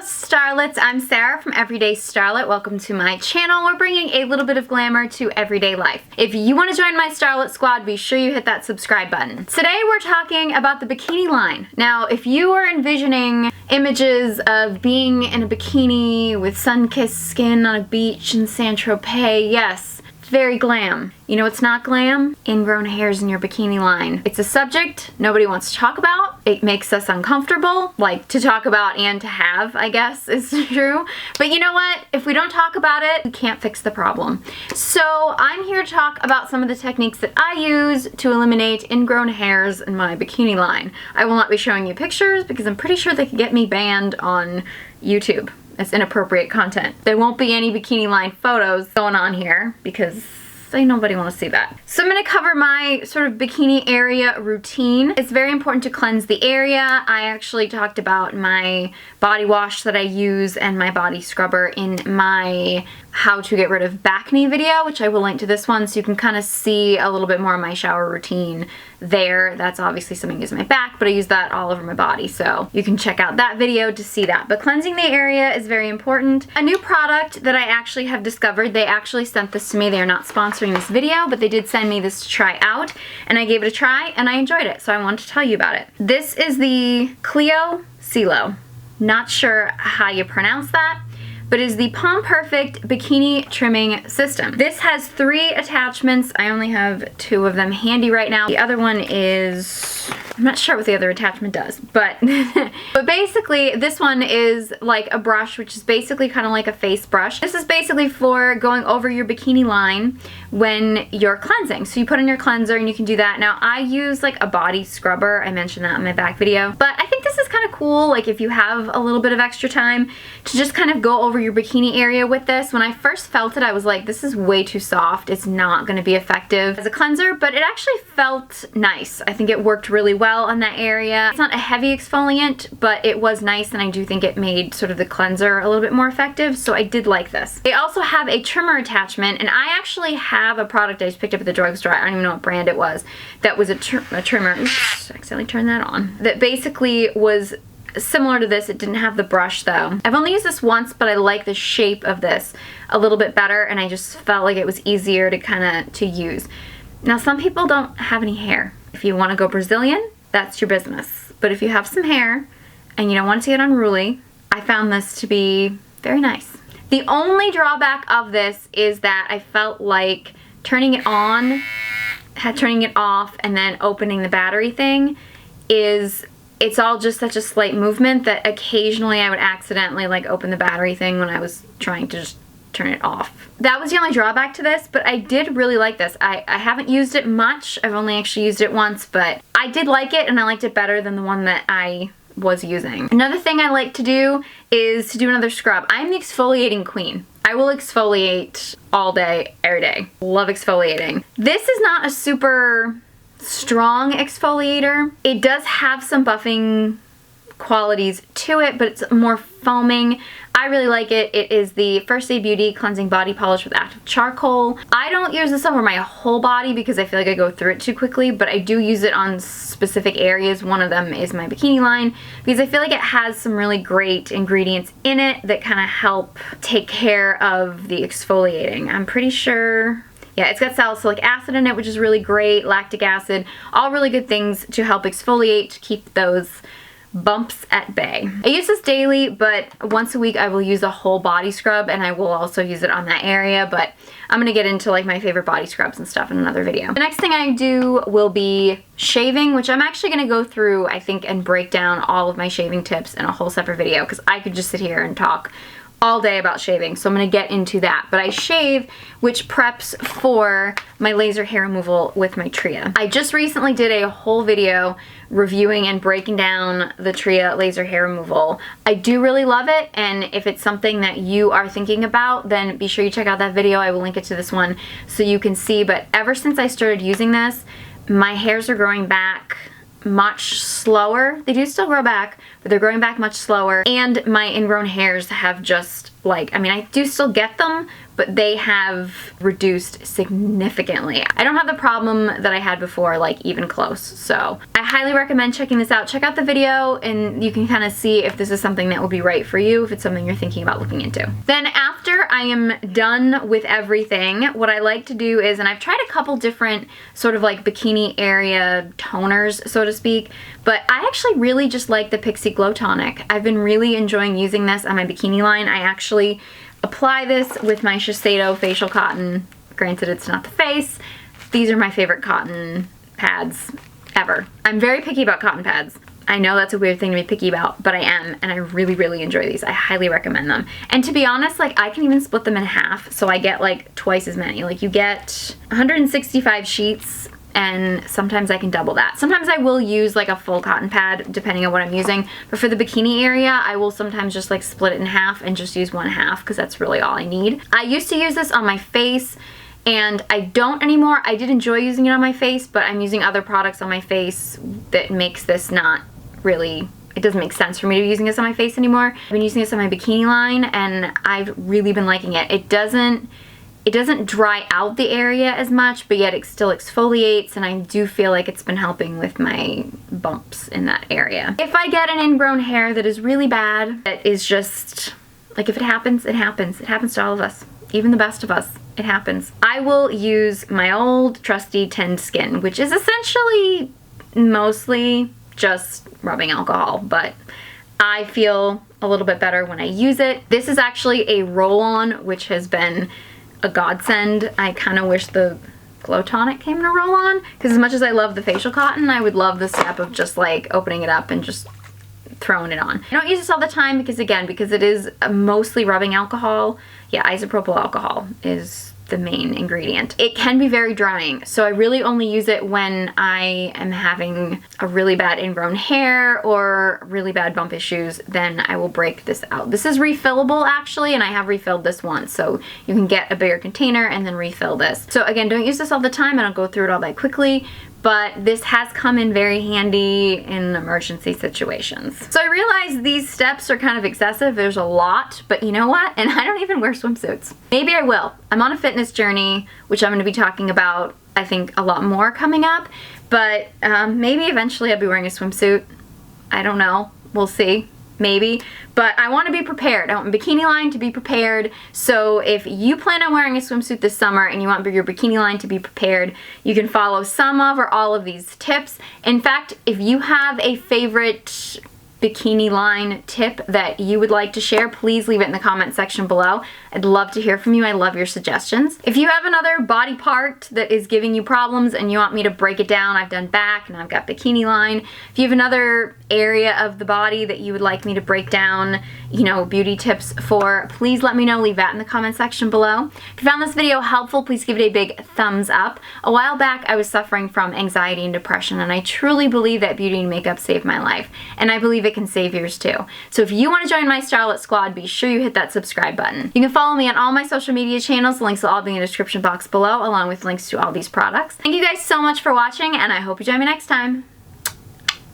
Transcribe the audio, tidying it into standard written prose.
Starlets, I'm Sarah from Everyday Starlet. Welcome to my channel. We're bringing a little bit of glamour to everyday life. If you want to join my Starlet squad, be sure you hit that subscribe button. Today we're talking about the bikini line. Now, if you are envisioning images of being in a bikini with sun-kissed skin on a beach in Saint-Tropez, yes, very glam. You know what's not glam? Ingrown hairs in your bikini line. It's a subject nobody wants to talk about. It makes us uncomfortable, like to talk about and to have, I guess is true. But you know what? If we don't talk about it, we can't fix the problem. So I'm here to talk about some of the techniques that I use to eliminate ingrown hairs in my bikini line. I will not be showing you pictures because I'm pretty sure they could get me banned on YouTube. It's inappropriate content. There won't be any bikini line photos going on here because ain't nobody want to see that. So I'm going to cover my sort of bikini area routine. It's very important to cleanse the area. I actually talked about my body wash that I use and my body scrubber in my how to get rid of bikini video, which I will link to this one so you can kind of see a little bit more of my shower routine there. That's obviously something I use in my back, but I use that all over my body, so you can check out that video to see that. But cleansing the area is very important. A new product that I actually have discovered, they actually sent this to me. They are not sponsoring this video, but they did send me this to try out, and I gave it a try and I enjoyed it, so I wanted to tell you about it. This is the Clio Celo. Not sure how you pronounce that, but is the Palm Perfect Bikini Trimming System. This has 3 attachments. I only have 2 of them handy right now. The other one is, I'm not sure what the other attachment does, but but basically this one is like a brush, which is basically kind of like a face brush. This is basically for going over your bikini line when you're cleansing. So you put in your cleanser and you can do that. Now I use like a body scrubber. I mentioned that in my back video, but I think this is kind of cool, like if you have a little bit of extra time to just kind of go over your bikini area with this. When I first felt it, I was like, this is way too soft. It's not going to be effective as a cleanser, but it actually felt nice. I think it worked really well on that area. It's not a heavy exfoliant, but it was nice, and I do think it made sort of the cleanser a little bit more effective, so I did like this. They also have a trimmer attachment, and I actually have a product I just picked up at the drugstore. I don't even know what brand it was. That was a trimmer. Oops, I accidentally turned that on. That basically was similar to this. It didn't have the brush though. I've only used this once, but I like the shape of this a little bit better, and I just felt like it was easier to use. Now some people don't have any hair. If you want to go Brazilian, that's your business. But if you have some hair and you don't want to get unruly, I found this to be very nice. The only drawback of this is that I felt like turning it on, turning it off, and then opening the battery thing it's all just such a slight movement that occasionally I would accidentally like open the battery thing when I was trying to just turn it off. That was the only drawback to this, but I did really like this. I haven't used it much. I've only actually used it once, but I did like it, and I liked it better than the one that I was using. Another thing I like to do is to do another scrub. I'm the exfoliating queen. I will exfoliate all day, every day. Love exfoliating. This is not a super strong exfoliator. It does have some buffing qualities to it, but it's more foaming. I really like it. It is the First Aid Beauty Cleansing Body Polish with Active Charcoal. I don't use this over my whole body because I feel like I go through it too quickly, but I do use it on specific areas. One of them is my bikini line because I feel like it has some really great ingredients in it that kind of help take care of the exfoliating. I'm pretty sure, yeah, it's got salicylic acid in it, which is really great, lactic acid, all really good things to help exfoliate, to keep those bumps at bay. I use this daily, but once a week I will use a whole body scrub, and I will also use it on that area, but I'm gonna get into like my favorite body scrubs and stuff in another video. The next thing I do will be shaving, which I'm actually gonna go through, I think, and break down all of my shaving tips in a whole separate video because I could just sit here and talk all day about shaving, so I'm gonna get into that. But I shave, which preps for my laser hair removal with my Tria. I just recently did a whole video reviewing and breaking down the Tria laser hair removal. I do really love it, and if it's something that you are thinking about, then be sure you check out that video. I will link it to this one so you can see. But ever since I started using this, my hairs are growing back much slower. They do still grow back, but they're growing back much slower, and my ingrown hairs have just like, I mean, I do still get them, but they have reduced significantly. I don't have the problem that I had before, like even close. So I highly recommend checking this out. Check out the video and you can kind of see if this is something that will be right for you, if it's something you're thinking about looking into. Then after I am done with everything, what I like to do is, and I've tried a couple different sort of like bikini area toners, so to speak, but I actually really just like the Pixie Glow Tonic. I've been really enjoying using this on my bikini line. I actually apply this with my Shiseido facial cotton. Granted, it's not the face. These are my favorite cotton pads ever. I'm very picky about cotton pads. I know that's a weird thing to be picky about, but I am, and I really, really enjoy these. I highly recommend them. And to be honest, like, I can even split them in half, so I get like twice as many. Like, you get 165 sheets, and sometimes I can double that. Sometimes I will use like a full cotton pad depending on what I'm using, but for the bikini area I will sometimes just like split it in half and just use one half because that's really all I need. I used to use this on my face and I don't anymore. I did enjoy using it on my face, but I'm using other products on my face that makes this not really, it doesn't make sense for me to be using this on my face anymore. I've been using this on my bikini line and I've really been liking it. It doesn't dry out the area as much, but yet it still exfoliates, and I do feel like it's been helping with my bumps in that area. If I get an ingrown hair that is really bad, that is just, like, if it happens, it happens. It happens to all of us, even the best of us. It happens. I will use my old trusty Tend Skin, which is essentially mostly just rubbing alcohol, but I feel a little bit better when I use it. This is actually a roll-on, which has been a godsend. I kind of wish the Glow Tonic came in a roll-on, because as much as I love the facial cotton, I would love the step of just like opening it up and just throwing it on. I don't use this all the time because, again, because it is mostly rubbing alcohol. Yeah, isopropyl alcohol is the main ingredient. It can be very drying, so I really only use it when I am having a really bad ingrown hair or really bad bump issues. Then I will break this out. This is refillable actually, and I have refilled this once, so you can get a bigger container and then refill this. So again, don't use this all the time. I don't go through it all that quickly, but this has come in very handy in emergency situations. So I realize these steps are kind of excessive. There's a lot, but you know what? And I don't even wear swimsuits. Maybe I will. I'm on a fitness journey, which I'm gonna be talking about, I think, a lot more coming up, but maybe eventually I'll be wearing a swimsuit. I don't know, we'll see. Maybe, but I want to be prepared. I want my bikini line to be prepared. So if you plan on wearing a swimsuit this summer and you want your bikini line to be prepared, you can follow some of or all of these tips. In fact, if you have a favorite bikini line tip that you would like to share, please leave it in the comment section below. I'd love to hear from you. I love your suggestions. If you have another body part that is giving you problems and you want me to break it down, I've done back and I've got bikini line. If you have another area of the body that you would like me to break down, you know, beauty tips for, please let me know. Leave that in the comment section below. If you found this video helpful, please give it a big thumbs up. A while back, I was suffering from anxiety and depression, and I truly believe that beauty and makeup saved my life, and I believe it can save yours too. So if you want to join my Starlet squad, be sure you hit that subscribe button. You can follow me on all my social media channels. The links will all be in the description box below, along with links to all these products. Thank you guys so much for watching, and I hope you join me next time.